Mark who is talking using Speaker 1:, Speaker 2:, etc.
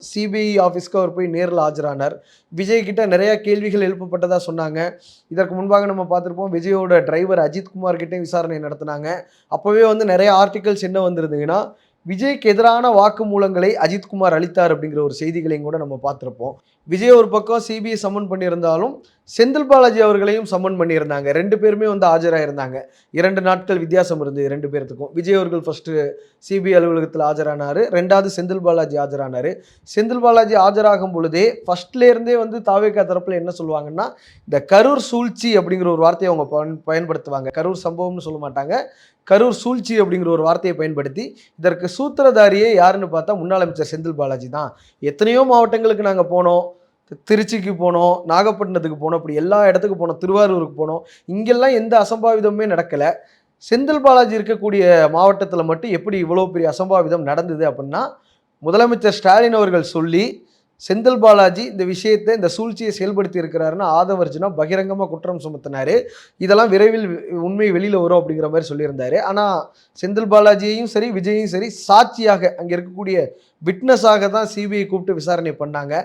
Speaker 1: CBI ஆஃபீஸ்க்கு அவர் போய் நேரில் ஆஜரானார். விஜய் கிட்ட நிறைய கேள்விகள் எழுப்பப்பட்டதா சொன்னாங்க. இதற்கு முன்பாக நம்ம பார்த்திருப்போம், விஜயோட டிரைவர் அஜித் குமார் கிட்டயும் விசாரணை நடத்துனாங்க. அப்பவே வந்து நிறைய ஆர்டிகிள்ஸ் என்ன வந்திருந்ததுன்னா, விஜய்க்கு எதிரான வாக்குமூலங்களை அஜித் குமார் அளித்தார் அப்படிங்கிற ஒரு செய்திகளையும் கூட நம்ம பார்த்திருப்போம். விஜய் ஒரு பக்கம் சிபிஐ சம்மன் பண்ணியிருந்தாலும், செந்தில் பாலாஜி அவர்களையும் சம்மன் பண்ணியிருந்தாங்க. 2 பேருமே வந்து ஆஜராயிருந்தாங்க. 2 நாட்கள் வித்தியாசம் இருந்தது 2 பேர்த்துக்கும். விஜய் அவர்கள் ஃபர்ஸ்ட்டு சிபிஐ அலுவலகத்தில ஆஜரானாரு. 2வது செந்தில் பாலாஜி ஆஜரானாரு. செந்தில் பாலாஜி ஆஜராகும் பொழுதே ஃபர்ஸ்ட்லேருந்தே வந்து தாவேகா தரப்புல என்ன சொல்லுவாங்கன்னா, இந்த கரூர் சூழ்ச்சி அப்படிங்கிற ஒரு வார்த்தையை அவங்க பயன்படுத்துவாங்க. கரூர் சம்பவம்னு சொல்ல மாட்டாங்க. கரூர் சூழ்ச்சி அப்படிங்கிற ஒரு வார்த்தையை பயன்படுத்தி, இதற்கு சூத்திரதாரியே யாருன்னு பார்த்தா முன்னாள் அமைச்சர் செந்தில் பாலாஜி தான். எத்தனையோ மாவட்டங்களுக்கு நாங்க போனோம். திருச்சிக்கு போனோம், நாகப்பட்டினத்துக்கு போனோம், இப்படி எல்லா இடத்துக்கு போனோம், திருவாரூருக்கு போனோம். இங்கெல்லாம் எந்த அசம்பாவிதமுமே நடக்கல. செந்தில் பாலாஜி இருக்கக்கூடிய மாவட்டத்தில் மட்டும் எப்படி இவ்வளோ பெரிய அசம்பாவிதம் நடந்தது அப்படின்னா, முதலமைச்சர் ஸ்டாலின் அவர்கள் சொல்லி, செந்தில் பாலாஜி இந்த விஷயத்தை, இந்த சூழ்ச்சியை செயல்படுத்தி இருக்கிறாருன்னு ஆதவர்ஜுனா பகிரங்கமாக குற்றம் சுமத்தினாரு. இதெல்லாம் விரைவில் உண்மை வெளியில் வரும் அப்படிங்கிற மாதிரி சொல்லியிருந்தாரு. ஆனால் செந்தில் பாலாஜியையும் சரி, விஜயையும் சரி சாட்சியாக அங்கே இருக்கக்கூடிய விட்னஸாக தான் சிபிஐ கூப்பிட்டு விசாரணை பண்ணாங்க.